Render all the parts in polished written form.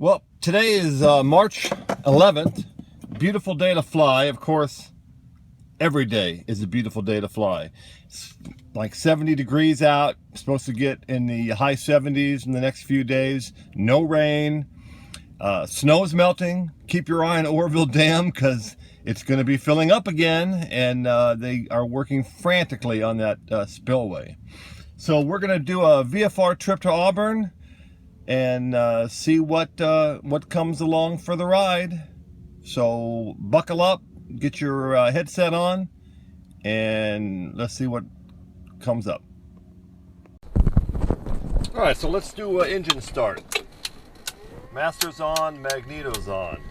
Well, today is March 11th. Beautiful day to fly. Of course, every day is a beautiful day to fly. It's like 70 degrees out. Supposed to get in the high 70s in the next few days. No rain. Snow is melting. Keep your eye on Oroville Dam because it's going to be filling up again, and they are working frantically on that spillway. So we're going to do a VFR trip to Auburn and see what comes along for the ride. So buckle up, get your headset on, and let's see what comes up. All right, so let's do engine start. Master's on, magneto's on.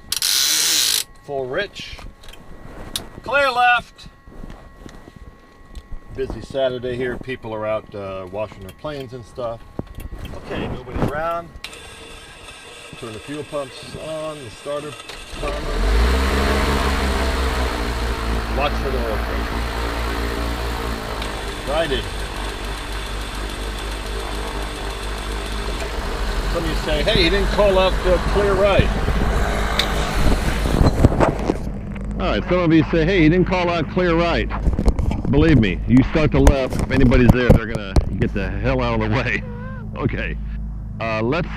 Full rich. Clear left. Busy Saturday here. People are out washing their planes and stuff. Okay, nobody around. Turn the fuel pumps on, the starter timer. Watch for the oil pressure. Righty. Some of you say, hey, you didn't call out clear right. Alright, some of you say, hey, you didn't call out clear right. Believe me, you start to left, if anybody's there, they're going to get the hell out of the way. Okay, let's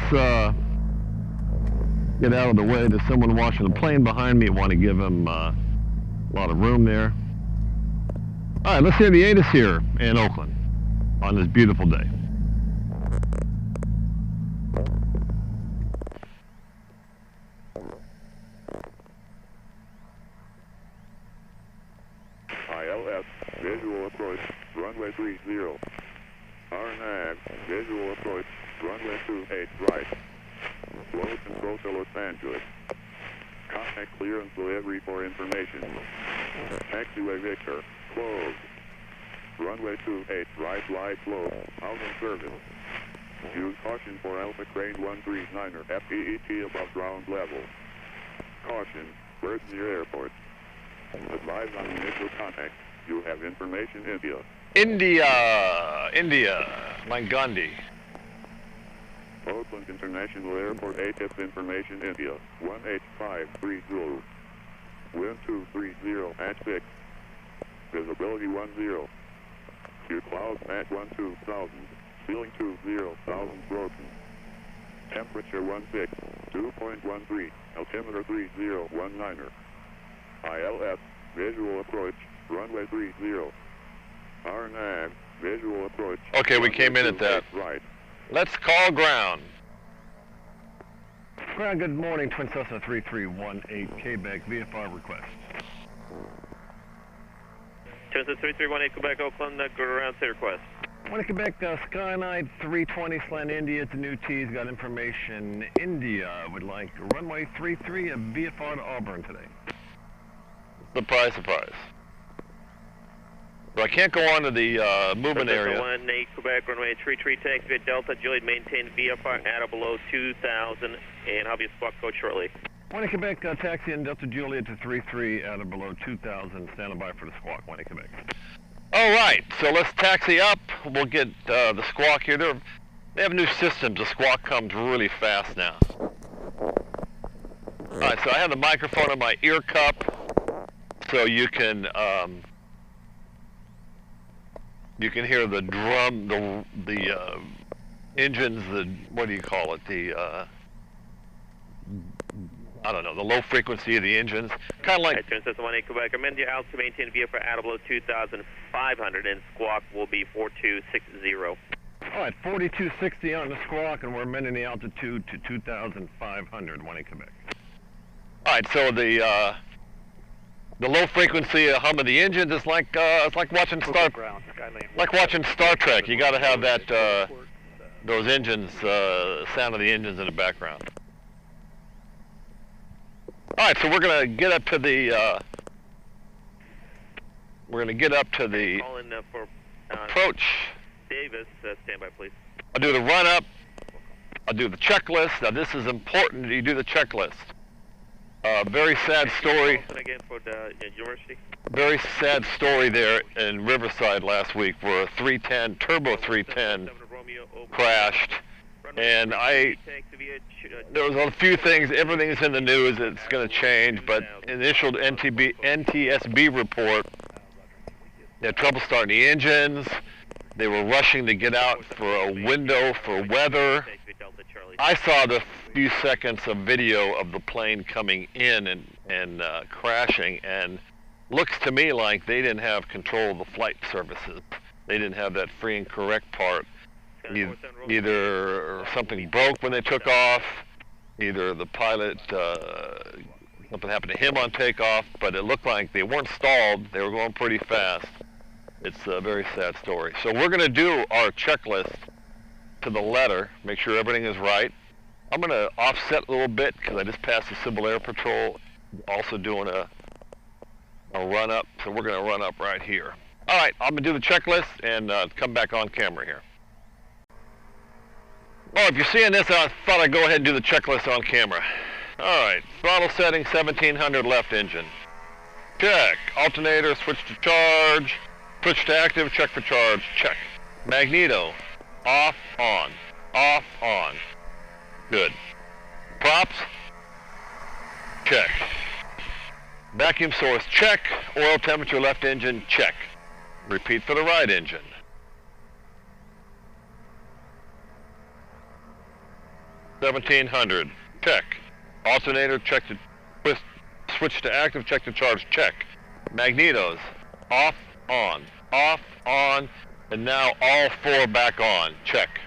get out of the way. There's someone washing the plane behind me. I want to give him a lot of room there. All right, let's hear the ATIS here in Oakland on this beautiful day. ILS, visual approach, runway 30. RNAV, visual approach, runway 28 right. Flow control to Los Angeles. Contact clearance delivery for information. Taxiway Victor, closed. Runway 28 right, light flow, out of service. Use caution for Alpha Crane 139er, FEET above ground level. Caution, birds near airport. Advise on initial contact. You have information India. India, Mangandi. Oakland International Airport ATIS information India, 18530. Wind 230 at 6. Visibility 10. Your clouds at 12,000. Ceiling 20,000 broken. Temperature 2.13. Altimeter 3019er. ILS, visual approach, runway 30. RNAV, visual approach. Okay, we came in at that. Right. Let's call ground. Ground, good morning. Twin Cessna 3318 Quebec, VFR request. Twin Cessna 3318 Quebec, Oakland, ground say request. Morning, Quebec, Skyline 320 slant India to New T's, got information. India would like runway 33 of VFR to Auburn today. Surprise, surprise. So I can't go on to the movement area. 18 Quebec, runway 33, taxi at Delta, Juliet, maintain VFR at or below 2,000, and I'll be a squawk code shortly. Morning, Quebec, taxi in Delta Juliet to 33 at or below 2,000, standing by for the squawk. Morning, Quebec. All right, so let's taxi up. We'll get the squawk here. They have new systems. The squawk comes really fast now. All right, so I have the microphone in my ear cup, so you can hear the drum, the engines, what do you call it? I don't know, the low frequency of the engines. Kind of like... Twin Cessna 18 Quebec, amend your altitude, maintain VFR at or below 2,500, and squawk will be 4260. All right, 4260 on the squawk, and we're amending the altitude to 2,500, 18 Quebec. All right, so the low frequency hum of the engines is like it's like watching Star Trek. You got to have that those engines, sound of the engines in the background. All right, so we're gonna get up to the Call in for approach. Davis, stand by, please. I'll do the run up. I'll do the checklist. Now this is important. You do the checklist. Very sad story. Again for the university. Very sad story there in Riverside last week where a 310, turbo 310 crashed And there was a few things, everything's in the news, it's going to change, but initial NTSB report, they had trouble starting the engines, they were rushing to get out for a window for weather. I saw the few seconds of video of the plane coming in and crashing, and looks to me like they didn't have control of the flight services. They didn't have that free and correct part. Either something broke when they took off, either the pilot, something happened to him on takeoff, but it looked like they weren't stalled, they were going pretty fast. It's a very sad story. So we're going to do our checklist to the letter, make sure everything is right. I'm going to offset a little bit because I just passed the Civil Air Patrol, also doing a run up, so we're going to run up right here. All right, I'm going to do the checklist and come back on camera here. Oh, if you're seeing this, I thought I'd go ahead and do the checklist on camera. All right, throttle setting 1700 left engine. Check. Alternator, switch to charge. Switch to active, check for charge, check. Magneto, off, on. Off, on. Good. Props, check. Vacuum source, check. Oil temperature left engine, check. Repeat for the right engine. $1,700, check. Alternator, check to switch to active, check to charge, check. Magnetos, off, on, and now all four back on, check.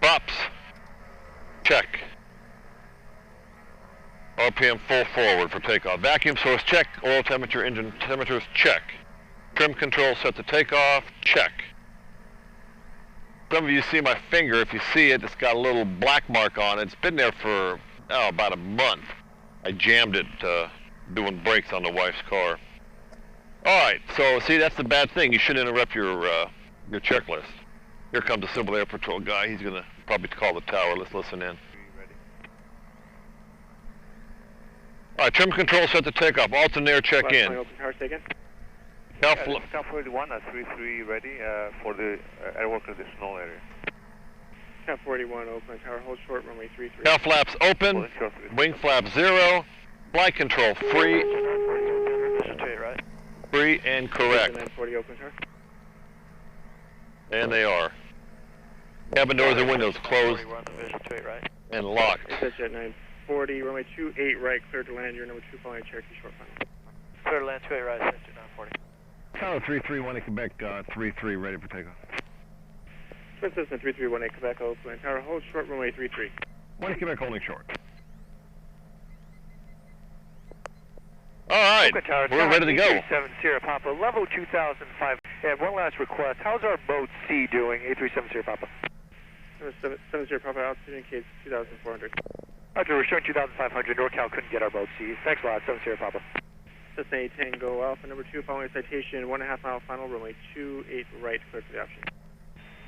Props, check. RPM full forward for takeoff. Vacuum source, check. Oil temperature, engine temperatures, check. Trim control set to takeoff, check. Some of you see my finger. If you see it, it's got a little black mark on it. It's been there for about a month. I jammed it doing brakes on the wife's car. All right, so see, that's the bad thing. You shouldn't interrupt your checklist. Here comes the Civil Air Patrol guy. He's gonna probably call the tower. Let's listen in. All right, trim control set to takeoff. Alternator check in. Open tower taken. Cal 41 at 33 ready for the airwork additional area. Cal 41 Oakland tower, hold short, runway 33. Cal flaps open. Wing flap 0. Flight control free. Right. Free and correct. 940 Oakland tower. And they are. Cabin doors and windows closed and locked. Jet 940, runway 28 right, clear to land. Your number 2 following Cherokee short final. Clear to land 28 right, Cessna 940. Tower 331 Quebec 33 ready for takeoff. Twin Cessna 3318 Quebec Oakland tower, hold short, runway 33. 1 Quebec holding short. All right, we're ready to go. 7 Papa, level 2005. And one last request. How's our boat C doing? 8370 Papa. 70 Papa, altitude indicates 2,400. Roger, we're showing 2,500. NorCal couldn't get our boat C. Thanks a lot. 70 Papa. Cessna 8 Tango Alpha, number 2 following citation, 1.5 mile final, runway 28 right, clear for the option.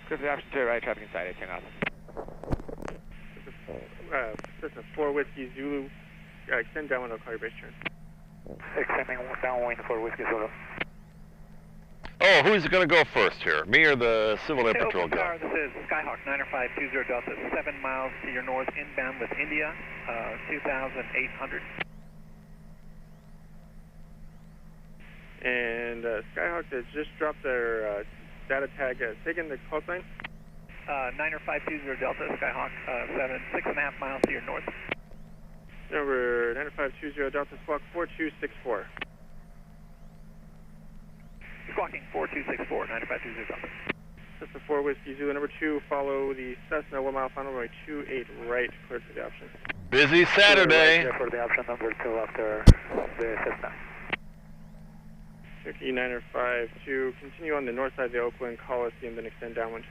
Clear for the option, 2 right, traffic inside 8 Tango Alpha. Cessna 4 Whiskey Zulu, extend downwind, I'll call your base turn. Extending downwind for Whiskey Zulu. Oh, who's going to go first here? Me or the Civil Air Patrol guy? This is Skyhawk 9520 Delta, 7 miles to your north, inbound with India, 2,800. And Skyhawk has just dropped their data tag, taken the call sign. 9520 Delta, Skyhawk, 6.5 miles to your north. Number 9520 Delta, squawk 4264. Squawking 4264, 9520 Delta. Cessna 4 Whiskey Zulu, number 2, follow the Cessna 1 mile final, runway 28 right, cleared for the option. Busy Saturday. Right, for the option number 2 after the Cessna. Cherokee 952, continue on the north side of the Oakland Coliseum, then extend downwind.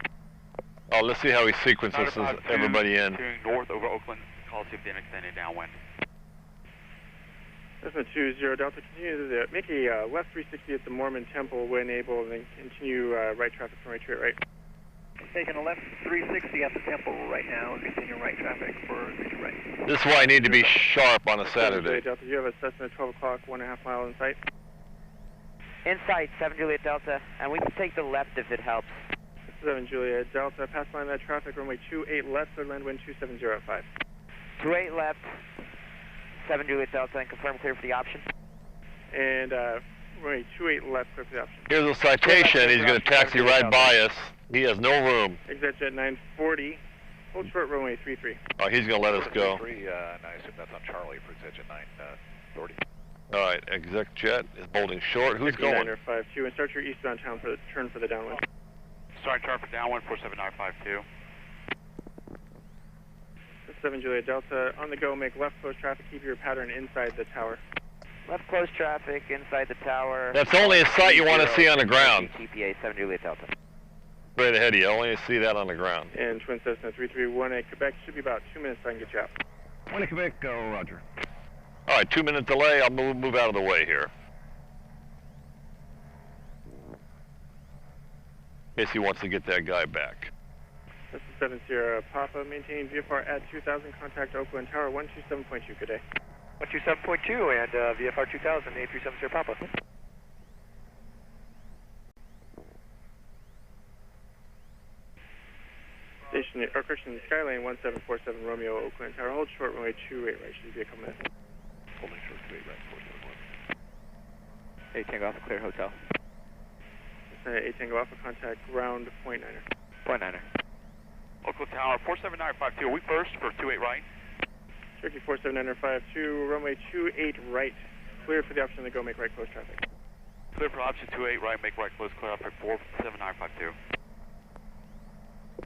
Oh, let's see how he sequences everybody in. North over Oakland Coliseum, then extending downwind. Cessna 20 Delta, continue to make a left 360 at the Mormon Temple when able, and then continue right traffic from right to right. Taking a left 360 at the Temple right now, and continue right traffic for right. This is why I need to be sharp on a Saturday. Delta, you have a Cessna 12 o'clock, 1.5 mile in sight. In sight, 7 Juliet Delta, and we can take the left if it helps. 7 Juliet Delta, pass line that traffic, runway 28 left, clear land wind 270 at 5. 28 left, 7 Juliet Delta, and confirm clear for the option. And runway 28 left, clear for the option. Here's a citation. He's going to taxi right by us. He has no room. Exit jet 940, hold short runway 33. Oh, he's going to let us go. I assume that's on Charlie for exit 940. All right, exec jet is holding short. Who's going? 5952, and start your eastbound turn for the downwind. Start turn for downwind 47952. 7 Juliet Delta, on the go, make left close traffic, keep your pattern inside the tower. Left close traffic inside the tower. That's only a sight you want to see on the ground. TPA 7 Juliet Delta. Straight ahead of you. Only see that on the ground. And Twin Cessna 3318 Quebec, should be about 2 minutes so I can get you out. 1 Quebec, go, roger. All right, 2-minute delay. I'll move out of the way here. In case he wants to get that guy back. This is 7 Sierra Papa, maintain VFR at 2000, contact Oakland Tower 127.2, good day. 127.2 and VFR 2000, 837 Sierra Papa. Station Christian Skylane 1747 Romeo Oakland Tower, hold short runway 28 right, should be a couple minutes. Holding short 28 right, 471. 8 Tango Alpha, clear hotel. 8 Tango Alpha, contact ground point 9er. Point 9er. Oakland Tower 47952. Are we first for 28 right? Turkey 47952, runway 28 right, clear for the option to go make right close traffic. Clear for option 28 right, make right close, clear up at 47952.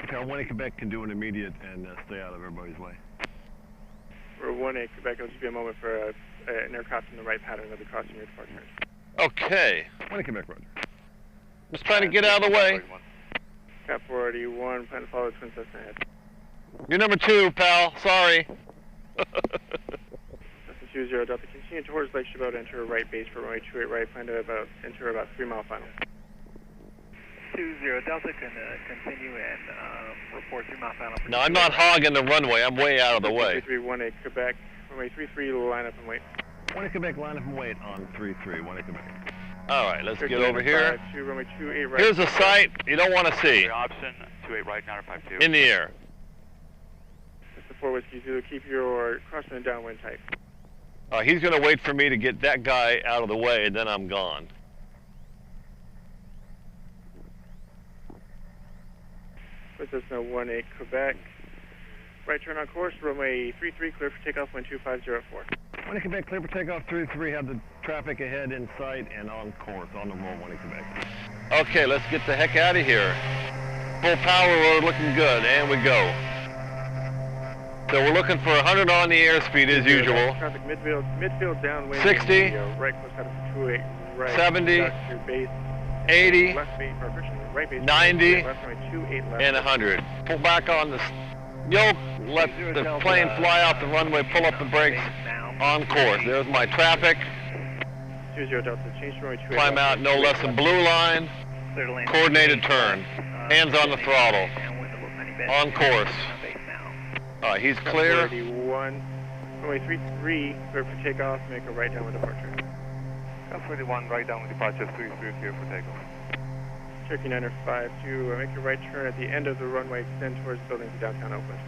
Okay, 1 Quebec can do an immediate and stay out of everybody's way. For 1-8 Quebec, it'll just be a moment for an aircraft in the right pattern that'll be crossing your departure range. Okay. 1 Quebec, roger. Just trying to get out of the way. Cap 481, plan to follow Twin Cessna ahead. You're number 2, pal. Sorry. Cessna 20 Delta, continue towards Lake Chabot, enter right base for runway 28 right, plan to enter about 3 mile final. 20 Delta can continue and report 3 mile final. No, I'm not hogging the runway. I'm way out of the way. 3318 Quebec, runway 33, line up and wait. 1 Quebec, line up and wait on 33, 1 Quebec. All right, let's get over here. Runway 28 right. Here's a sight you don't want to see. Option 28 right, 952. In the air. This is 4 Whiskey Zulu, keep your crossing and downwind tight. He's going to wait for me to get that guy out of the way, and then I'm gone. Cessna 18 Quebec. Right turn on course, runway 33, clear for takeoff, wind 2504. 1 Quebec, clear for takeoff, 33, have the traffic ahead in sight and on course, on the roll, 1 Quebec. Okay, let's get the heck out of here. Full power, we're looking good, and we go. So we're looking for 100 on the airspeed as usual. Traffic midfield downwind. 60. Right close out of 28, right. 70. Your base. 80. Left base, right base. 90. Left runway 28 left. And 100. Pull back on the yoke, let the plane fly off the runway, pull up the brakes, on course. There's my traffic. 20 Delta, change runway 28. Climb out no less than blue line. Coordinated turn. Hands on the throttle. On course. He's clear. 41. Runway 33, clear for takeoff, make a right downwind departure. Cap 41, right downwind departure, 33 clear for takeoff. Turkey 952, make your right turn at the end of the runway, extend towards buildings in downtown Oakland.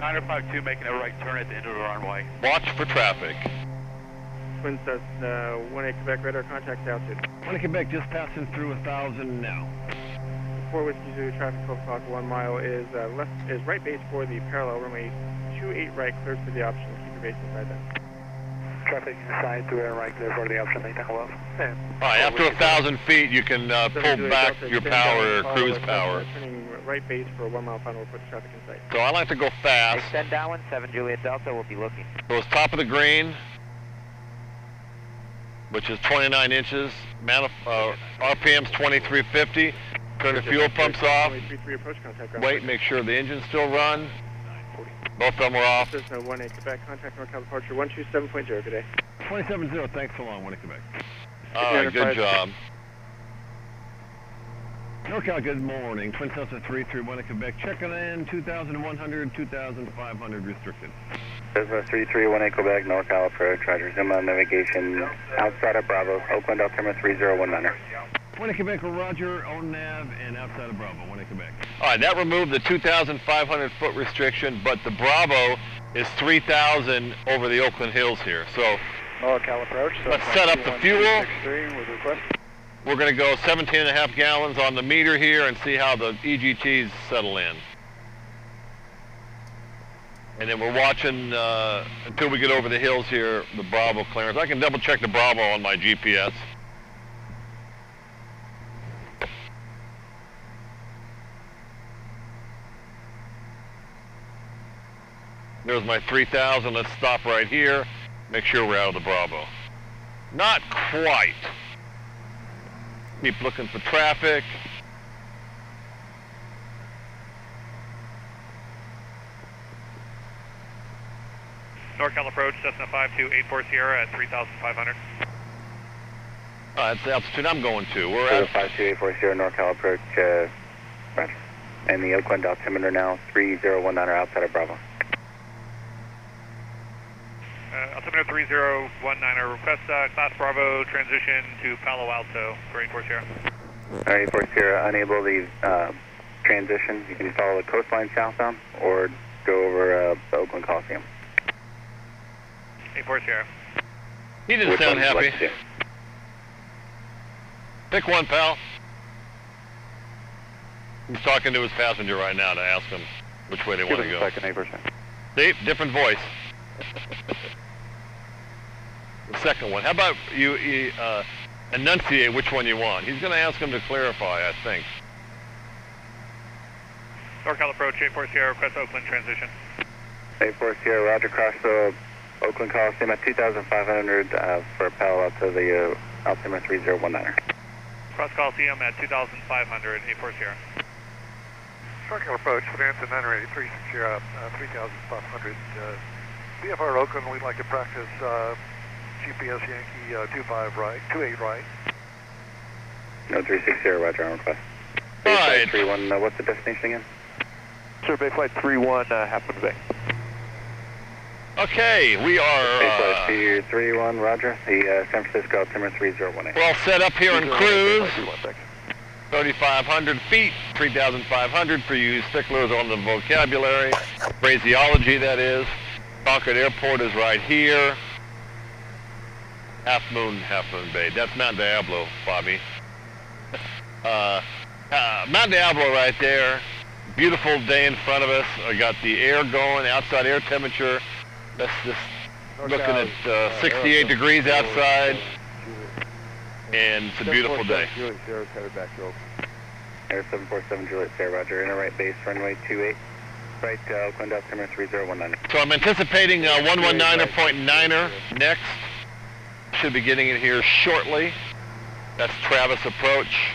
952, making a right turn at the end of the runway. Watch for traffic. Twin Cessna 18 Quebec, radar contact altitude. 1 Quebec, just passing through 1,000 now. 4 Whiskey Zulu, traffic 12 o'clock, 1 mile is right base for the parallel, runway 28 right, clear for the option, keep your base inside that. Traffic inside to air right, clear for the option, 8 Tango Alpha. All right, after 1,000 feet, you can pull back your power or cruise power. Turning right base for a 1 mile final, we'll put the traffic in sight. So I like to go fast. Extend downwind, 7 Juliet Delta, we'll be looking. So it's top of the green, which is 29 inches. RPM's 2350. Turn the fuel pumps off. Wait, make sure the engines still run. Both of them are off. Cessna 18 Quebec, contact NorCal departure 127.0, good day. 270, thanks so long, 1 Quebec. All right, good job. NorCal, good morning. Twin Cessna 331 Quebec, checking in 2,100, 2,500 restricted. Cessna 331 Quebec, NorCal approach, Roger, zoom on navigation outside of Bravo, Oakland, altimeter 3019er. One in Quebec, Roger, on nav and outside of Bravo, one in Quebec. All right, that removed the 2,500 foot restriction, but the Bravo is 3,000 over the Oakland Hills here. So NorCal approach. let's set up the fuel. With request. We're going to go 17.5 gallons on the meter here and see how the EGTs settle in. And then we're watching until we get over the hills here, the Bravo clearance. I can double check the Bravo on my GPS. There's my 3,000. Let's stop right here. Make sure we're out of the Bravo. Not quite. Keep looking for traffic. NorCal approach, Cessna 5284 Sierra at 3,500. That's the altitude I'm going to. We're at 5284 Sierra, NorCal approach, Roger. And the Oakland altimeter now 3019 outside of Bravo. Altimeter 3019, request class Bravo transition to Palo Alto for 84 Sierra. 84 Sierra, unable to transition. You can follow the coastline southbound or go over the Oakland Coliseum. 84 Sierra. He didn't sound happy. Pick one, pal. He's talking to his passenger right now to ask him which way they want to go. See, different voice. The second one. How about you enunciate which one you want? He's going to ask him to clarify, I think. NorCal approach, 84 Sierra, request Oakland transition. 84 Sierra, Roger, cross the Oakland Coliseum at 2,500 for Palo Alto, the altimeter 3019. Cross Coliseum at 2,500, 84 Sierra. NorCal approach, Bonanza 983 Sierra, 3,500. VFR Oakland, we'd like to practice GPS Yankee 25 right, 28 right. No 360, Roger, on request. All right. 31, what's the destination again? Sir, Bayflight 31, Half Moon Bay. Okay, we are Bayflight 31, Roger, the San Francisco altimeter 3018. we're all set up here on cruise. 3,500 feet, 3,500 for you sticklers on the vocabulary, phraseology that is. Concord Airport is right here. Half Moon Bay. That's Mount Diablo, Bobby. Mount Diablo right there. Beautiful day in front of us. I got the air going, outside air temperature. That's just looking at 68 degrees outside. And it's a beautiful day. Air 747 Juliet Sierra, Roger, inner right base, runway 28. Right, Oakland altimeter 3019. So I'm anticipating 119.9er next. Should be getting in here shortly. That's Travis approach.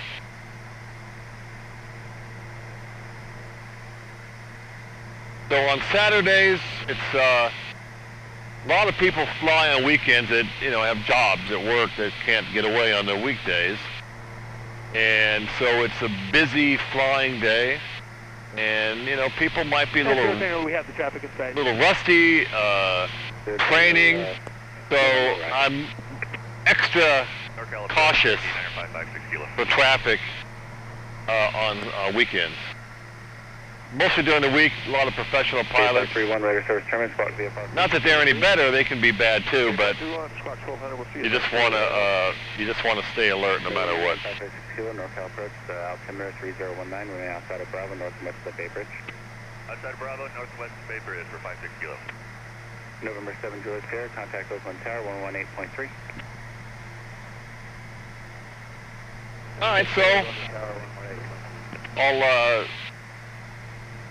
So on Saturdays, it's a lot of people fly on weekends that have jobs at work that can't get away on their weekdays, and so it's a busy flying day. And people might be a little rusty, training, so I'm extra cautious for traffic on weekends. Mostly during the week, a lot of professional pilots. Not that they're any better; they can be bad too. But you just want to stay alert no matter what. NorCal approach, altimeter 3019, running outside of Bravo, northwest of the Bay Bridge. Outside of Bravo, northwest of Bay Bridge for 56 kilo. November 7 Juliet Sierra, contact Oakland Tower 118.3. All right, so I'll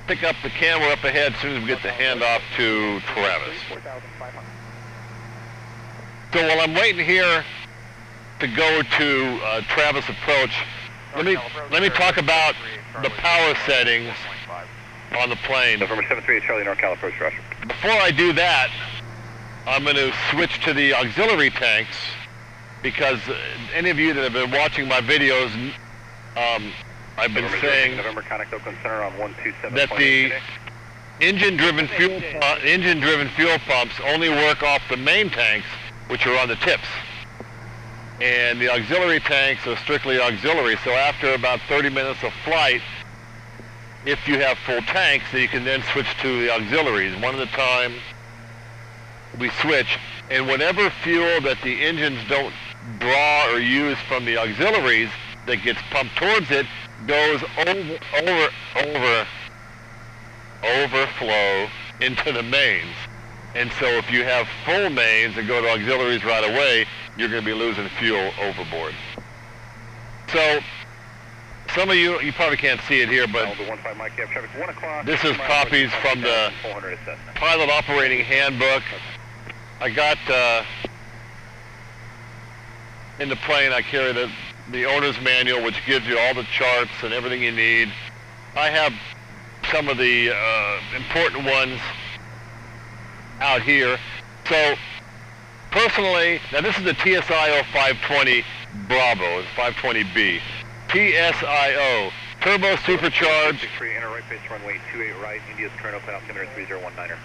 pick up the camera up ahead as soon as we get the handoff to Travis. So while I'm waiting here to go to Travis approach, let me talk about the power settings on the plane. November 73 Charlie, NorCal approach, Roger. Before I do that, I'm going to switch to the auxiliary tanks, because any of you that have been watching my videos, I've been saying November contact Oakland Center on 127. that the engine-driven fuel pumps only work off the main tanks, which are on the tips. And the auxiliary tanks are strictly auxiliary, so after about 30 minutes of flight, if you have full tanks, then you can then switch to the auxiliaries. One at a time, we switch, and whatever fuel that the engines don't draw or use from the auxiliaries that gets pumped towards it goes overflow into the mains. And so if you have full mains and go to auxiliaries right away, you're going to be losing fuel overboard. So some of you probably can't see it here, but this is copies from the Pilot Operating Handbook. I got in the plane, I carry the owner's manual, which gives you all the charts and everything you need. I have some of the important ones out here. So personally, now this is the TSIO 520 Bravo, it's 520B. TSIO, turbo supercharged. 63, enter right base runway 28 right, India's current open altimeter 3019er.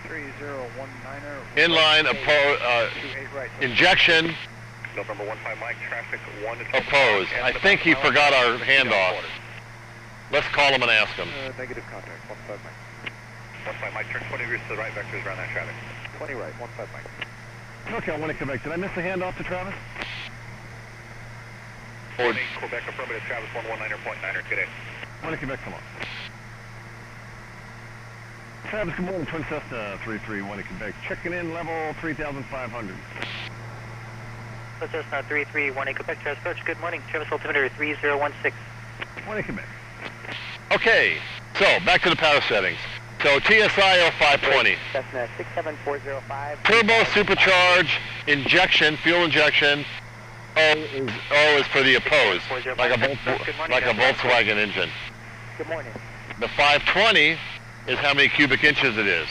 3019er. Inline right. injection. November 15 Mike, traffic 1 to Opposed. I think he forgot our handoff. Let's call him and ask him. Negative contact, 15 Mike. 15 Mike, turn 20 degrees to the right, vectors around that traffic. 20 right, 15 Mike. Okay, I want to come back. Did I miss the handoff to Travis? Quebec affirmative, Travis 119er.9er today. I want to Quebec, come on. Travis, good morning, Twin Cessna 331 at Quebec. Checking in level 3,500. Twin Cessna 331 at Quebec, Travis Coach, good morning. Travis altimeter 3016. Morning, Quebec. Okay, so back to the power settings. So TSIO 520. Cessna 67405. Turbo supercharge injection, fuel injection. O is for the opposed, like a Volkswagen engine. Good morning. The 520 is how many cubic inches it is.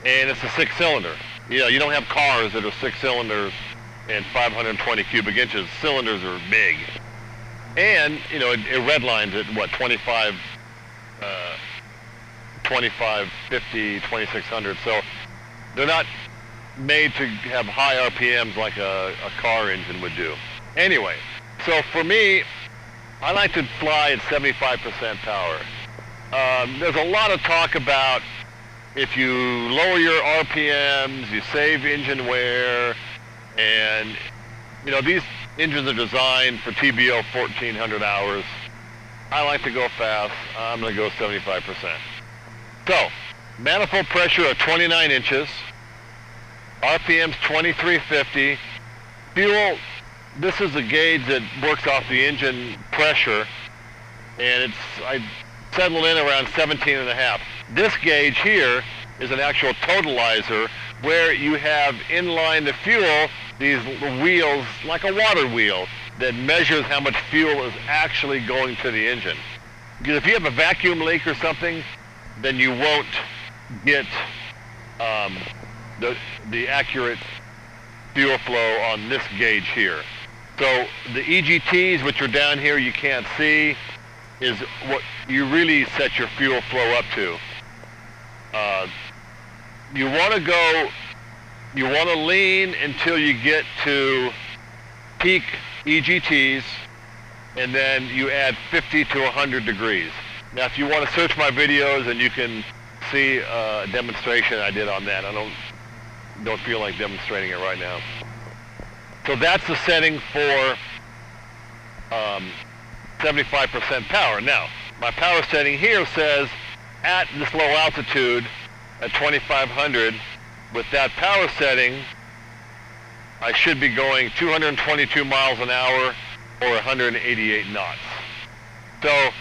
And it's a 6-cylinder. You don't have cars that are 6 cylinders and 520 cubic inches. Cylinders are big. And, it redlines at, what, 25, 50, 2600. So they're not made to have high RPMs like a car engine would do. Anyway, so for me, I like to fly at 75% power. There's a lot of talk about if you lower your RPMs, you save engine wear, and these engines are designed for TBO 1400 hours. I like to go fast. I'm going to go 75%. So, manifold pressure of 29 inches. RPM's 2350. Fuel, this is a gauge that works off the engine pressure, and I settled in around 17.5. This gauge here is an actual totalizer where you have inline the fuel, these wheels, like a water wheel, that measures how much fuel is actually going to the engine. Because if you have a vacuum leak or something, then you won't get the accurate fuel flow on this gauge here. So the EGTs, which are down here you can't see, is what you really set your fuel flow up to. You want to lean until you get to peak EGTs, and then you add 50 to 100 degrees. Now, if you want to search my videos, and you can see a demonstration I did on that. I don't feel like demonstrating it right now. So that's the setting for 75% power. Now, my power setting here says at this low altitude, at 2500, with that power setting, I should be going 222 miles an hour or 188 knots. So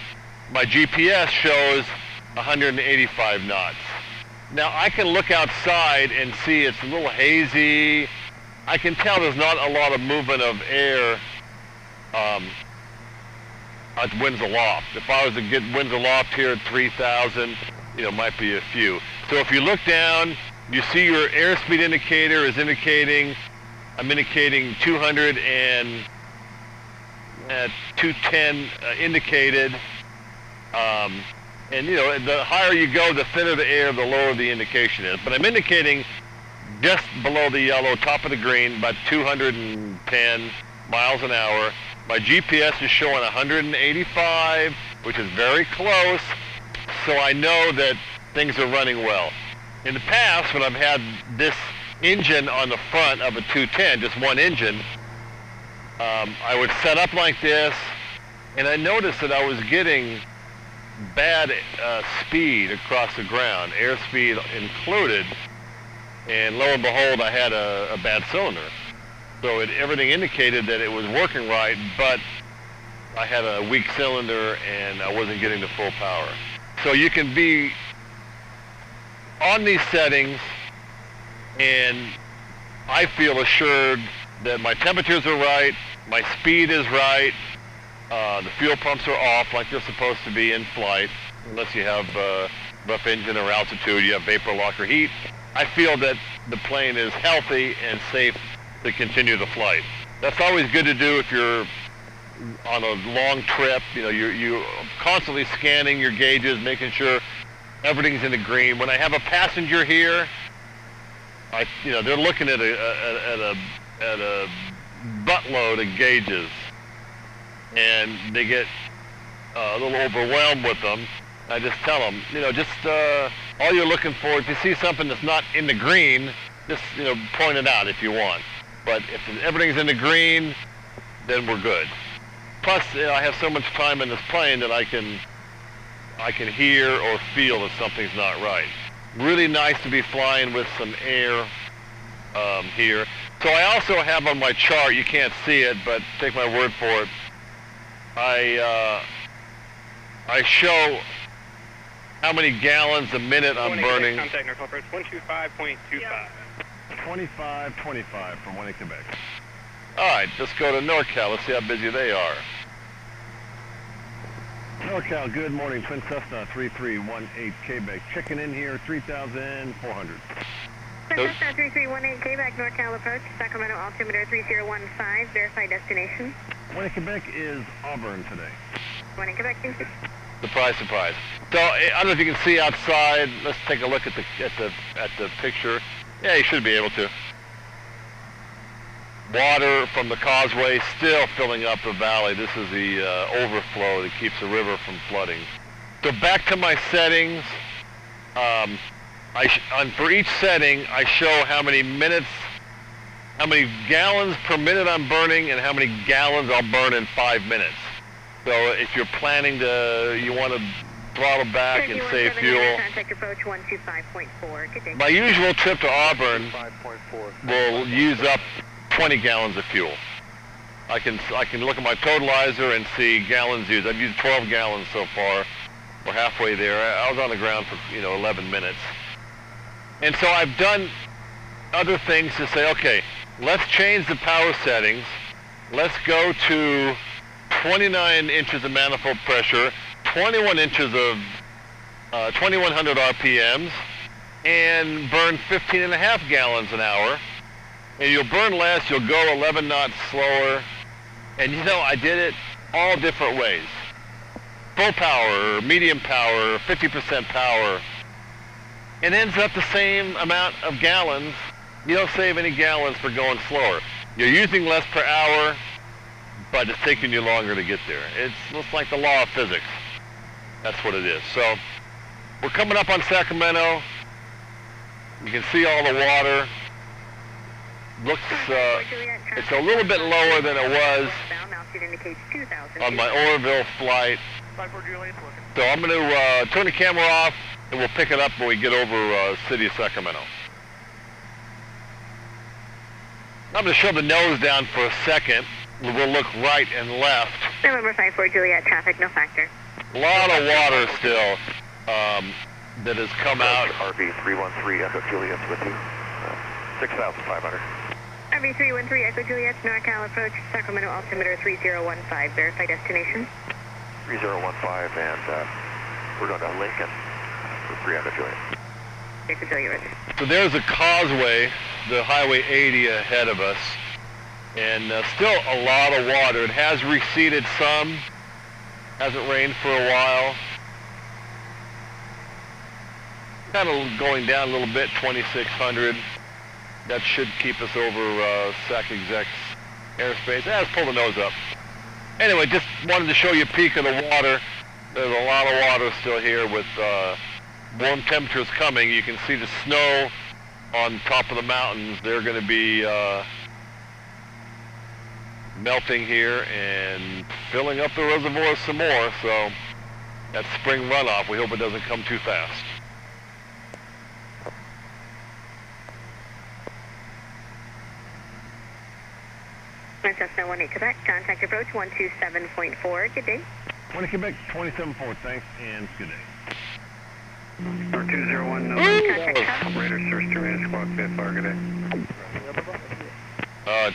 my GPS shows 185 knots. Now I can look outside and see it's a little hazy. I can tell there's not a lot of movement of air at winds aloft. If I was to get winds aloft here at 3,000, might be a few. So if you look down, you see your airspeed indicator is indicating, I'm indicating 200 and 210 indicated. And the higher you go, the thinner the air, the lower the indication is. But I'm indicating just below the yellow, top of the green, about 210 miles an hour. My GPS is showing 185, which is very close, so I know that things are running well. In the past, when I've had this engine on the front of a 210, just one engine, I would set up like this, and I noticed that I was getting bad speed across the ground, airspeed included, and lo and behold, I had a bad cylinder. So everything indicated that it was working right, but I had a weak cylinder and I wasn't getting the full power. So you can be on these settings, and I feel assured that my temperatures are right, my speed is right, the fuel pumps are off like they're supposed to be in flight, unless you have rough engine or altitude, you have vapor lock or heat. I feel that the plane is healthy and safe to continue the flight. That's always good to do if you're on a long trip. You know, you're constantly scanning your gauges, making sure everything's in the green. When I have a passenger here, they're looking at a buttload of gauges, and they get a little overwhelmed with them. I just tell them, all you're looking for, if you see something that's not in the green, just point it out if you want. But if everything's in the green, then we're good. Plus, I have so much time in this plane that I can hear or feel if something's not right. Really nice to be flying with some air here. So I also have on my chart, you can't see it, but take my word for it, I show how many gallons a minute I'm burning. Contact North Approach 125.25. 25 from 1 Quebec. All right, let's go to NorCal. Let's see how busy they are. NorCal, good morning. Twin Cessna 3318 Quebec. Checking in here, 3,400. Twin Cessna 3318 Quebec, NorCal approach. Sacramento altimeter 3015. Verify destination. 1 Quebec is Auburn today. 1 Quebec, thank you. Surprise, surprise. So I don't know if you can see outside. Let's take a look at the picture. Yeah, you should be able to. Water from the causeway still filling up the valley. This is the overflow that keeps the river from flooding. So back to my settings. For each setting, I show how many gallons per minute I'm burning and how many gallons I'll burn in 5 minutes. So if you're planning you want to throttle back and save fuel. Contact approach 125.4. Good day. My usual trip to Auburn will use up 20 gallons of fuel. I can look at my totalizer and see gallons used. I've used 12 gallons so far. We're halfway there. I was on the ground for 11 minutes. And so I've done other things to say, okay, let's change the power settings. Let's go to 29 inches of manifold pressure, 21 inches of 2100 RPMs, and burn 15.5 gallons an hour. And you'll burn less, you'll go 11 knots slower. And I did it all different ways. Full power, medium power, 50% power. It ends up the same amount of gallons. You don't save any gallons for going slower. You're using less per hour, but it's taking you longer to get there. It's like the law of physics. That's what it is. So we're coming up on Sacramento. You can see all the water. Looks, it's a little bit lower than it was on my Oroville flight. So I'm going to turn the camera off, and we'll pick it up when we get over city of Sacramento. I'm going to show the nose down for a second. We'll look right and left. November 54 Juliet, traffic, no factor. A lot of water still that has come out. RV 313 Echo Juliet's with you. 6,500. RV 313 Echo Juliet, NorCal approach, Sacramento altimeter 3015. Verify destination. 3015, and we're going to Lincoln for 3 Echo Juliet. Echo Juliet. So there's a causeway, the Highway 80 ahead of us, and still a lot of water. It has receded some. Hasn't rained for a while. Kind of going down a little bit, 2,600. That should keep us over SAC exec's airspace. Let's pull the nose up. Anyway, just wanted to show you a peek of the water. There's a lot of water still here with warm temperatures coming. You can see the snow on top of the mountains. They're going to be melting here and filling up the reservoir some more. So that's spring runoff. We hope it doesn't come too fast. Cessna 18 Quebec, contact approach 127.4. Good day. 20 Quebec, 27.4. Thanks, and good day. R201, Radar source terminated, squawk VFR, good day.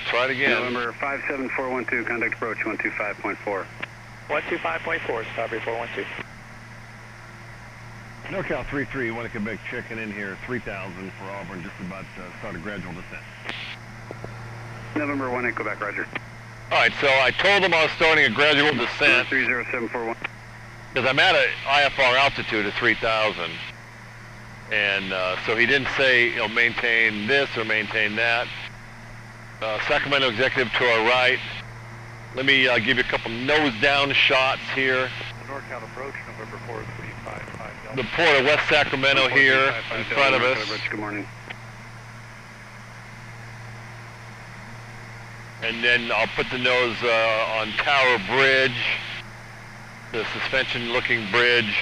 Try it again. November 57412, contact approach 125.4. 125.4, stop report 12. NorCal 33, 1 Quebec, checking in here, 3,000 for Auburn, just about to start a gradual descent. November 18 Quebec, roger. All right, so I told him I was starting a gradual descent 30741. because I'm at an IFR altitude of 3,000, and so he didn't say, you know, maintain this or maintain that. Sacramento executive to our right. Let me give you a couple nose down shots here. NorCal approach, November 4355. The port of West Sacramento here in front of us. Good morning. And then I'll put the nose on Tower Bridge, the suspension-looking bridge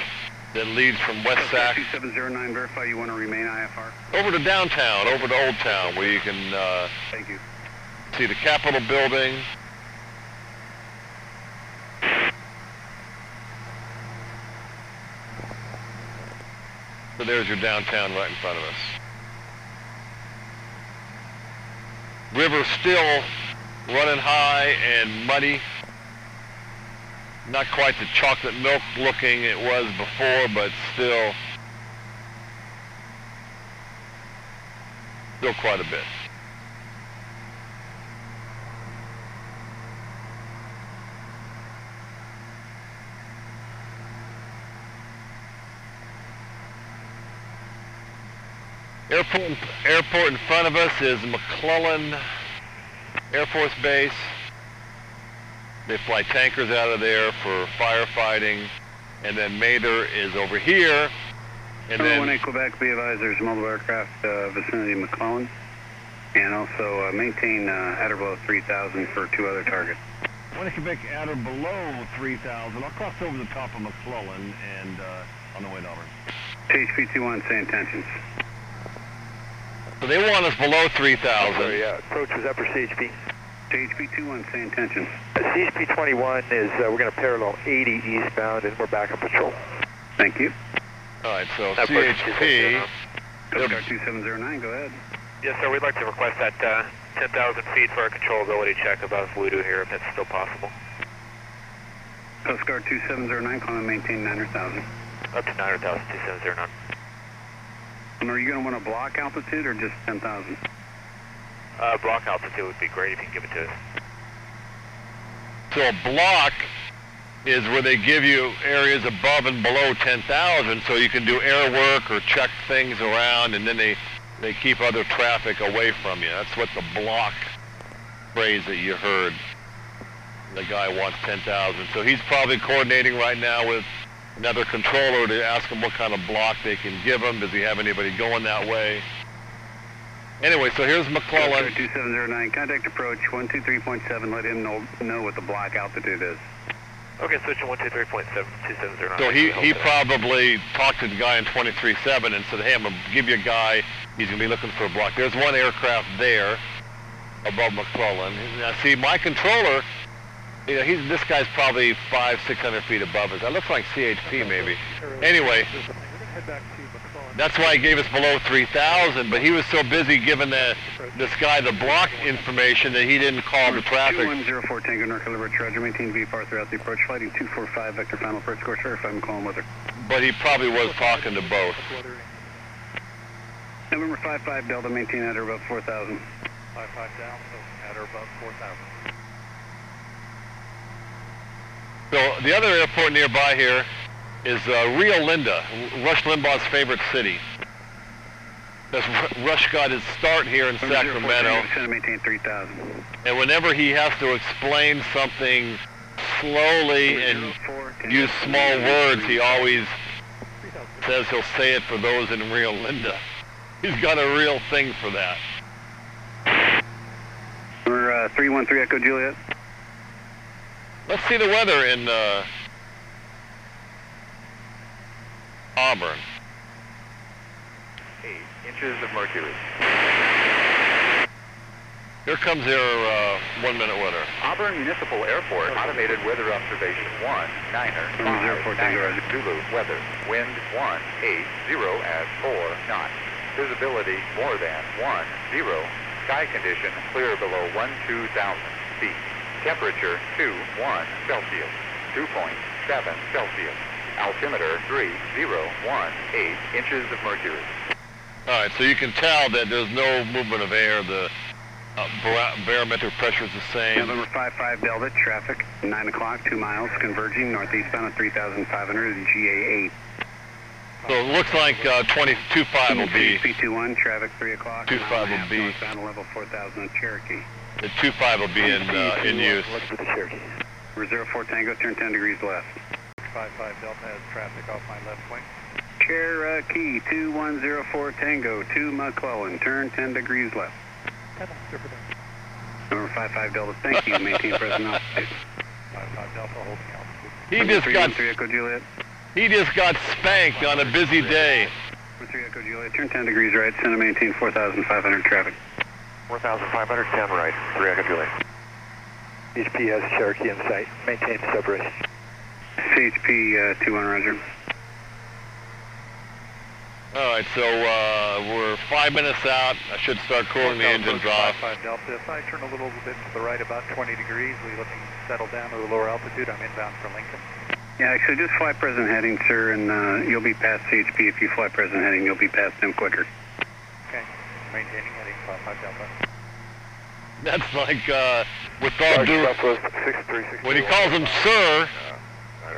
that leads from West Sac 2709, verify you want to remain IFR. over to downtown, over to Old Town, where you can Thank you. see the Capitol building. So there's your downtown right in front of us. River still running high and muddy. Not quite the chocolate milk looking it was before, but still quite a bit. Airport in front of us is McClellan Air Force Base. They fly tankers out of there for firefighting, and then Mather is over here. And then 1 Quebec, be advised there's multiple aircraft vicinity of McClellan, and also maintain at or below 3,000 for 2 other targets. 1 Quebec at or below 3,000. I'll cross over the top of McClellan and on the way to Auburn. THP-21, say intentions. So they want us below 3,000. Yeah, approach was upper CHP. THP-21, say intentions. CHP-21 is, we're going to parallel 80 eastbound, and we're back on patrol. Thank you. All right, so CHP. Coast Guard 2709, go ahead. Yes, sir, we'd like to request that 10,000 feet for a controllability check above Voodoo here, if that's still possible. Coast Guard 2709, calling and maintain 900,000. Up to 900,000, 2709. And are you going to want a block altitude or just 10,000? Block altitude would be great if you can give it to us. So a block is where they give you areas above and below 10,000 so you can do air work or check things around, and then they keep other traffic away from you. That's what the block phrase that you heard. The guy wants 10,000. So he's probably coordinating right now with another controller to ask him what kind of block they can give him. Does he have anybody going that way? Anyway, so here's McClellan. 2709, contact approach 123.7. Let him know what the block altitude is. Okay, switch to 123.7, 2709. So he probably talked to the guy in 23.7 and said, hey, I'm going to give you a guy. He's going to be looking for a block. There's one aircraft there above McClellan. Now, see, my controller, you know, this guy's probably 500-600 feet above us. That looks like CHP maybe. Anyway, that's why he gave us below 3,000, but he was so busy giving this guy the block information that he didn't call the traffic. 2104 Tango North Caliber Roger, maintain VFR throughout the approach, flighting 245, vector final approach course, certified McClellan weather. But he probably was talking to both. November 55 Delta, maintain at or above 4,000. 55 down, so at or above 4,000. So the other airport nearby here is Rio Linda, Rush Limbaugh's favorite city. Rush got his start here in Sacramento. Maintain 3000. And whenever he has to explain something slowly and use small words, he always says he'll say it for those in Rio Linda. He's got a real thing for that. We're 313 Echo Juliet. Let's see the weather in Auburn. 8 inches of mercury. Here comes their 1 minute weather. Auburn Municipal Airport, automated weather observation 1, Niner, 5, Niner, Zulu, weather, wind 180 at 4 knots, visibility more than 10, sky condition clear below 12,000 feet, temperature 21 Celsius, 2.7 Celsius, altimeter 3018 inches of mercury. All right, so you can tell that there's no movement of air. The barometric pressure is the same. November 55 Delta, traffic 9 o'clock, 2 miles, converging northeastbound at 3,500 and GA8. So it looks like 22.5 will be. P21, traffic 3 o'clock. 2.5 will be. Northbound level 4,000 at Cherokee. The 2.5 will be in use. Look for the Cherokee. Reserve 4 Tango, turn 10 degrees left. 55 Delta has traffic off my left wing. Cherokee 2104 Tango, 2 McClellan, turn 10 degrees left. Number 55 Delta, thank you, maintain present altitude. 55 Delta holding altitude. He just got spanked on a busy day. 3 Echo Juliet, turn 10 degrees right, send and maintain 4,500 traffic. 4,500, 10 right, 3 Echo Juliet. HP has Cherokee in sight, maintain separation. CHP 21, roger. All right, so we're 5 minutes out. I should start cooling the engine off. 55 Delta, if I turn a little bit to the right about 20 degrees, we let me settle down to the lower altitude. I'm inbound for Lincoln. Yeah, actually, just fly present heading, sir, and you'll be past CHP. If you fly present heading, you'll be past them quicker. Okay, maintaining heading 55 Delta. That's like, with all due, when he calls him sir,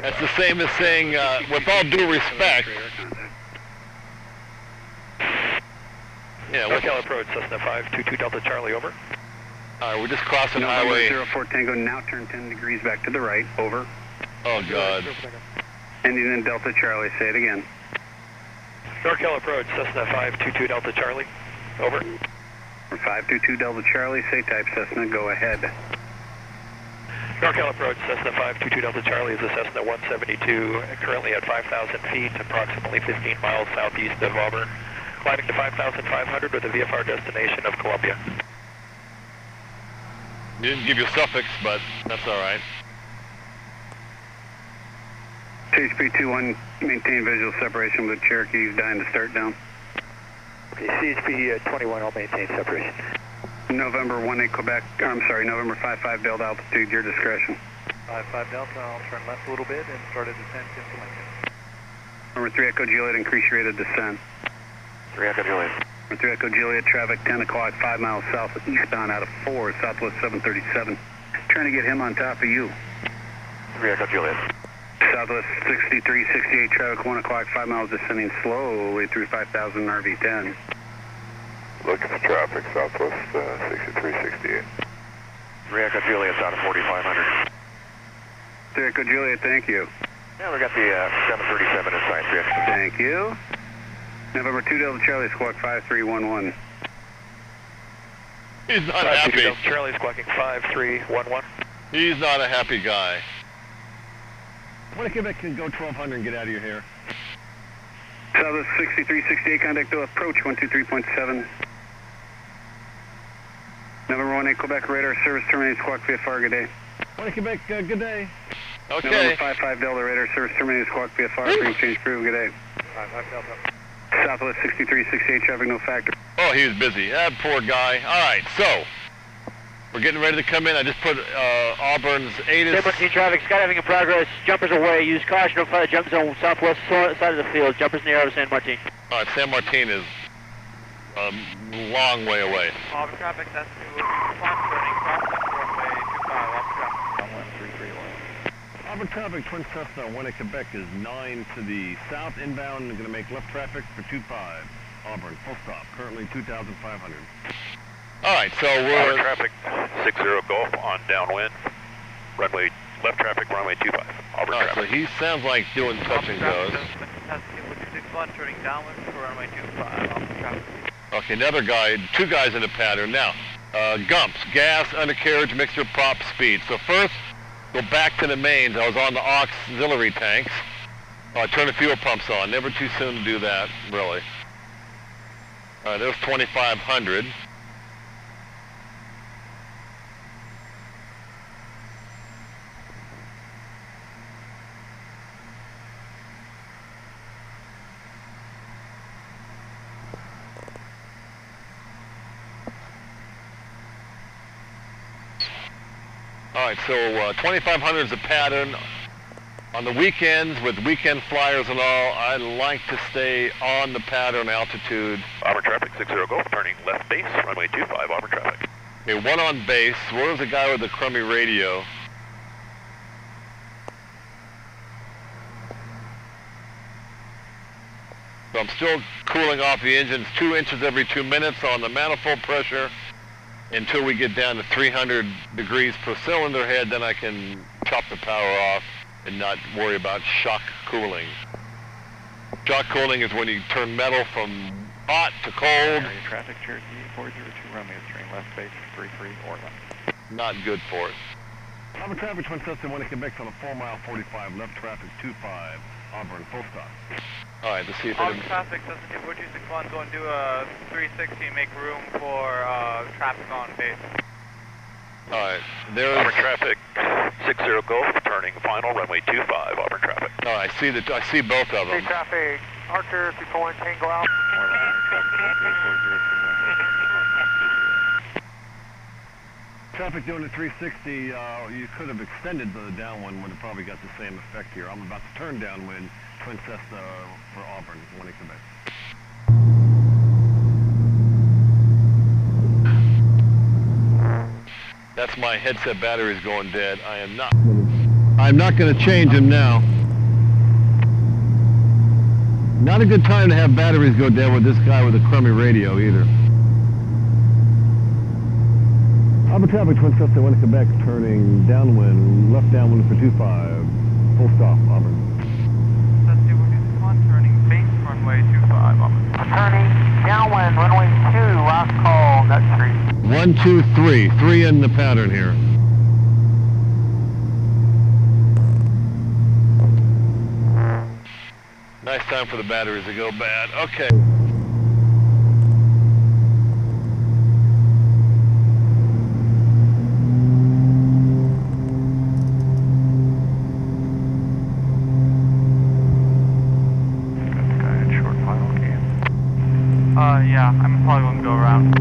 that's the same as saying, with all due respect. Yeah, NorCal approach, Cessna 522 Delta Charlie, over. All right, we're just crossing highway. 04 Tango, now turn 10 degrees back to the right, over. Oh, God. Ending in Delta Charlie, say it again. NorCal approach, Cessna 522 Delta Charlie, over. 522 Delta Charlie, say type Cessna, go ahead. NorCal approach, Cessna 522 Delta Charlie is a Cessna 172, currently at 5,000 feet, approximately 15 miles southeast of Auburn. Climbing to 5,500 with a VFR destination of Columbia. You didn't give your suffix, but that's all right. CHP 21, maintain visual separation with Cherokee, dying to start down. Okay, CHP 21, I'll maintain separation. November 18 Quebec, I'm sorry, November 55 Delta altitude, your discretion. 55 Delta, I'll turn left a little bit and start a descent into Lincoln. Number 3 Echo Juliet, increase your rate of descent. 3 Echo Juliet. Number 3 Echo Juliet, traffic 10 o'clock, 5 miles south eastbound out of 4, Southwest 737. Trying to get him on top of you. 3 Echo Juliet. Southwest 6368, traffic 1 o'clock, 5 miles descending slowly through 5,000 RV10. Look at the traffic, Southwest 6368. 3 Echo Juliet's out of 4,500. 3 Echo Juliet, thank you. Yeah, we got the 737 in sight, 3 Echo. Thank you. November 2 Delta Charlie, squawk 5311. He's not happy. Delta Charlie, squawking 5311. He's not a happy guy. When Quebec can go 1200 and get out of your hair. Southwest 6368, contact approach 123.7. November 18 Quebec radar service terminated, squawk VFR, good day. When Quebec, good day. Okay. November 55 Delta radar service terminated, squawk VFR, frame change crew, good day. 55 Delta. Southwest 6368, traffic no factor. Oh, he was busy. That poor guy. All right, so we're getting ready to come in. I just put Auburn's ATIS. 17 traffic, skydiving in progress. Jumpers away. Use caution. Notify the jump zone southwest side of the field. Jumpers near out of San Martin. All right, San Martin is a long way away. Auburn traffic, that's to clock turning, cross runway 25, Auburn traffic. 1331. Auburn traffic, Twin Cessna 1 at Quebec is 9 to the south. Inbound, going to make left traffic for 25. Auburn, full stop. Currently 2,500. All right, so we're... Auburn traffic, 60 Golf on downwind. Runway, left traffic, runway 25. Auburn all right, traffic. so he sounds like doing touch and goes. Turning downwind for runway 25, Auburn traffic. Okay, another guy, two guys in the pattern. Now, Gumps, gas, undercarriage, mixture, prop, speed. So first, go back to the mains. I was on the auxiliary tanks. Turn the fuel pumps on. Never too soon to do that, really. All right, there's 2,500. All right, so 2,500 is a pattern. On the weekends, with weekend flyers and all, I like to stay on the pattern altitude. Auburn traffic, 60 Golf, turning left base, runway 25, Auburn traffic. Okay, one on base. Where's the guy with the crummy radio? So I'm still cooling off the engines 2 inches every 2 minutes on the manifold pressure until we get down to 300 degrees per cylinder head. Then I can chop the power off and not worry about shock cooling. Shock cooling is when you turn metal from hot to cold. Area traffic, Cherokee 402 Romeo, turning left base, 33 Orland. Not good for it. Auburn traffic, Twin System, 1 Quebec on a 4 mile 45, left traffic 25, Auburn, full stop. All right, let's see if Auburn traffic, doesn't do 461, go and do a 360, make room for traffic on base. All right, there's... Auburn traffic, 60 Golf, turning final, runway 25, Auburn traffic. Oh, I see both of them. traffic, Archer, 341 Tango out. Traffic doing a 360, you could have extended the downwind, would have probably got the same effect here. I'm about to turn downwind, Twin Cessna for Auburn, 1 Quebec. That's my headset batteries going dead. I'm not going to change them now. Not a good time to have batteries go dead with this guy with a crummy radio either. Auburn traffic, Twin Cessna, 1 Quebec, turning downwind, left downwind for 25, full stop, Auburn. Cessna 1, turning base, runway 25, Auburn. Turning downwind, runway 2, last call, Nut Street. 1, 2, 3. 3 in the pattern here. Nice time for the batteries to go bad. Okay. Yeah, I'm probably going to go around.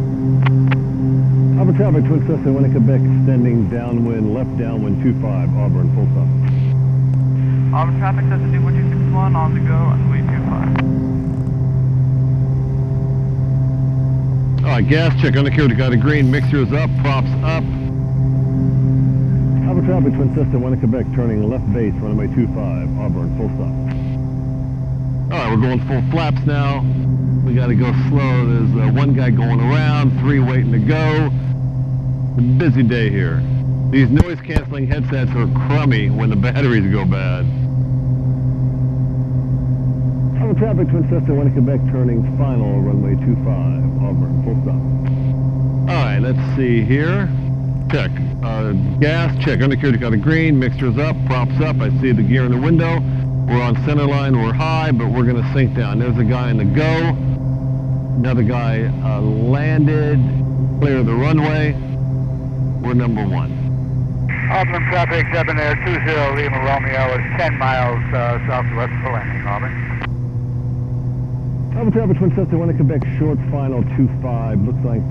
Auburn traffic, Twin Cessna, 1 Quebec, extending downwind, left downwind, 25, Auburn, full stop. Auburn traffic, Cessna 24261, on the go, runway 25. All right, gas check, undercarriage got a green, mixture is up, props up. Auburn traffic, Twin Cessna, 1 Quebec, turning left base, runway 25, Auburn, full stop. All right, we're going full flaps now. We got to go slow. There's one guy going around, 3 waiting to go. It's a busy day here. These noise-canceling headsets are crummy when the batteries go bad. Auburn traffic, Twin Cessna, 1 Quebec, turning final, runway 25, Auburn, full stop. All right, let's see here. Check. Gas, check. Undercarriage got a green, mixture's up, props up. I see the gear in the window. We're on center line, we're high, but we're going to sink down. There's a guy in the go. Another guy landed, clear the runway. We're number 1. Auburn traffic, Debonair 20 Lima Romeo is 10 miles southwest for landing, Auburn. Auburn traffic, Twin Cessna, 1 Quebec, short final 25. Looks like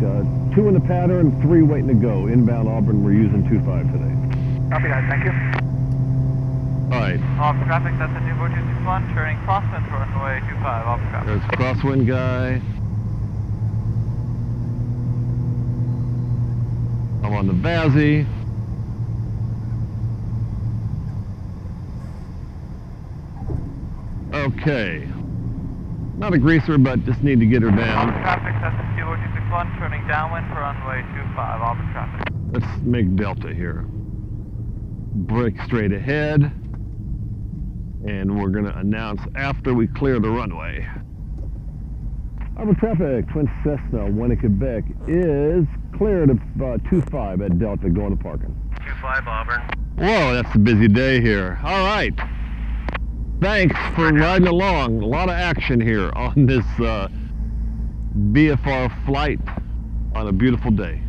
2 in the pattern, 3 waiting to go. Inbound Auburn, we're using 25 today. Copy that, thank you. All right. Auburn traffic, Cessna 24261, turning crosswind for runway 25, Auburn traffic. There's crosswind guy. I'm on the Bazzy. Okay. Not a greaser, but just need to get her down. Auburn traffic, Cessna 20261, turning downwind for runway 25, Auburn traffic. Let's make Delta here. Brake straight ahead. And we're going to announce after we clear the runway. Auburn traffic, Twin Cessna 1 in Quebec is cleared of 25 at Delta going to parking. 25 Auburn. Whoa, that's a busy day here. All right. Thanks for riding along. A lot of action here on this VFR flight on a beautiful day.